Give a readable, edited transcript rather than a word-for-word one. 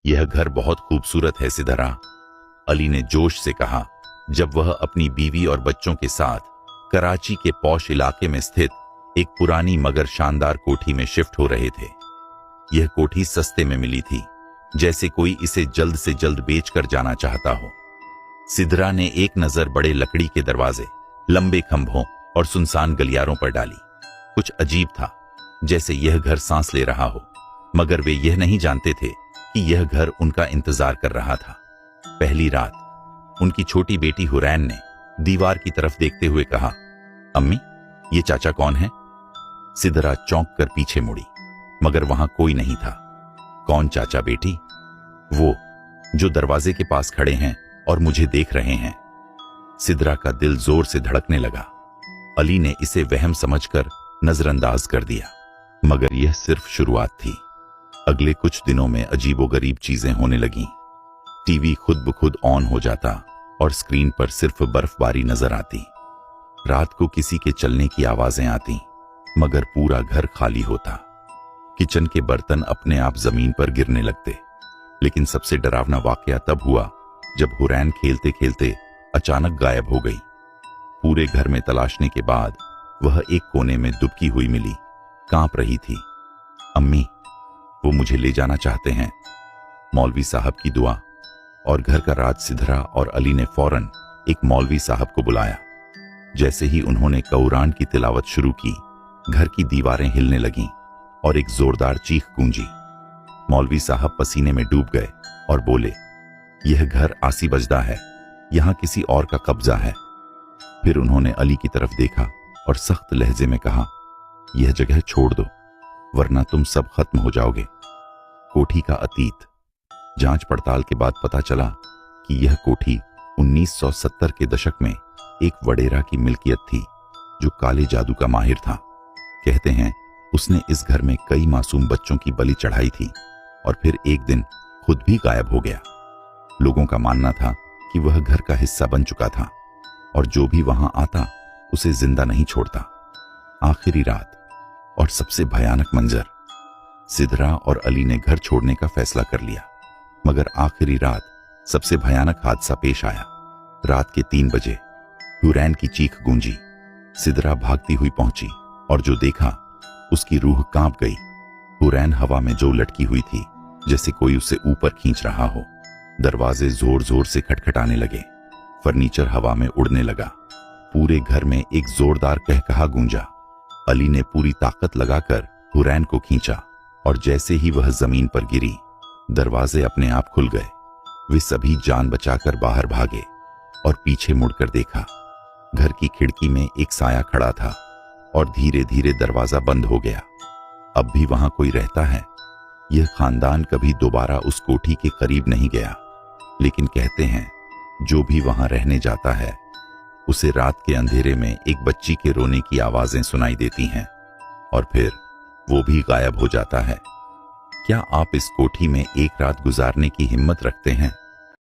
यह घर बहुत खूबसूरत है सिद्धरा, अली ने जोश से कहा जब वह अपनी बीवी और बच्चों के साथ कराची के पौश इलाके में स्थित एक पुरानी मगर शानदार कोठी में शिफ्ट हो रहे थे। यह कोठी सस्ते में मिली थी, जैसे कोई इसे जल्द से जल्द बेचकर जाना चाहता हो। सिद्धरा ने एक नजर बड़े लकड़ी के दरवाजे, लंबे खंभों और सुनसान गलियारों पर डाली। कुछ अजीब था, जैसे यह घर सांस ले रहा हो, मगर वे यह नहीं जानते थे कि यह घर उनका इंतजार कर रहा था। पहली रात उनकी छोटी बेटी हुरैन ने दीवार की तरफ देखते हुए कहा, अम्मी, ये चाचा कौन है? सिद्धरा चौंक कर पीछे मुड़ी, मगर वहां कोई नहीं था। कौन चाचा बेटी? वो जो दरवाजे के पास खड़े हैं और मुझे देख रहे हैं। सिद्धरा का दिल जोर से धड़कने लगा। अली ने इसे वहम समझकर नजरअंदाज कर दिया, मगर यह सिर्फ शुरुआत थी। अगले कुछ दिनों में अजीबोगरीब चीजें होने लगीं। टीवी खुद ब खुद ऑन हो जाता और स्क्रीन पर सिर्फ बर्फबारी नजर आती। रात को किसी के चलने की आवाजें आती, मगर पूरा घर खाली होता। किचन के बर्तन अपने आप जमीन पर गिरने लगते। लेकिन सबसे डरावना वाकया तब हुआ जब हुरैन खेलते खेलते अचानक गायब हो गई। पूरे घर में तलाशने के बाद वह एक कोने में दुबकी हुई मिली, कांप रही थी। अम्मी, वो मुझे ले जाना चाहते हैं। मौलवी साहब की दुआ और घर का राज। सिद्धरा और अली ने फौरन एक मौलवी साहब को बुलाया। जैसे ही उन्होंने कुरान की तिलावत शुरू की, घर की दीवारें हिलने लगीं और एक जोरदार चीख गूंजी। मौलवी साहब पसीने में डूब गए और बोले, यह घर आसी बजदा है, यहां किसी और का कब्जा है। फिर उन्होंने अली की तरफ देखा और सख्त लहजे में कहा, यह जगह छोड़ दो, वरना तुम सब खत्म हो जाओगे। कोठी का अतीत। जांच पड़ताल के बाद पता चला कि यह कोठी 1970 के दशक में एक वडेरा की मिल्कियत थी, जो काले जादू का माहिर था। कहते हैं उसने इस घर में कई मासूम बच्चों की बलि चढ़ाई थी और फिर एक दिन खुद भी गायब हो गया। लोगों का मानना था कि वह घर का हिस्सा बन चुका था और जो भी वहां आता उसे जिंदा नहीं छोड़ता। आखिरी रात और सबसे भयानक मंजर। सिद्धरा और अली ने घर छोड़ने का फैसला कर लिया, मगर आखिरी रात सबसे भयानक हादसा पेश आया। रात के 3 बजे हुरैन की चीख गूंजी। सिद्धरा भागती हुई पहुंची और जो देखा उसकी रूह कांप गई। हुरैन हवा में जो लटकी हुई थी, जैसे कोई उसे ऊपर खींच रहा हो। दरवाजे जोर जोर से खटखटाने लगे, फर्नीचर हवा में उड़ने लगा। पूरे घर में एक जोरदार कहकहा गूंजा। अली ने पूरी ताकत लगाकर हुरैन को खींचा और जैसे ही वह जमीन पर गिरी, दरवाजे अपने आप खुल गए। वे सभी जान बचाकर बाहर भागे और पीछे मुड़कर देखा। घर की खिड़की में एक साया खड़ा था और धीरे धीरे दरवाजा बंद हो गया। अब भी वहां कोई रहता है। यह खानदान कभी दोबारा उस कोठी के करीब नहीं गया, लेकिन कहते हैं जो भी वहां रहने जाता है उसे रात के अंधेरे में एक बच्ची के रोने की आवाजें सुनाई देती हैं और फिर वो भी गायब हो जाता है। क्या आप इस कोठी में एक रात गुजारने की हिम्मत रखते हैं?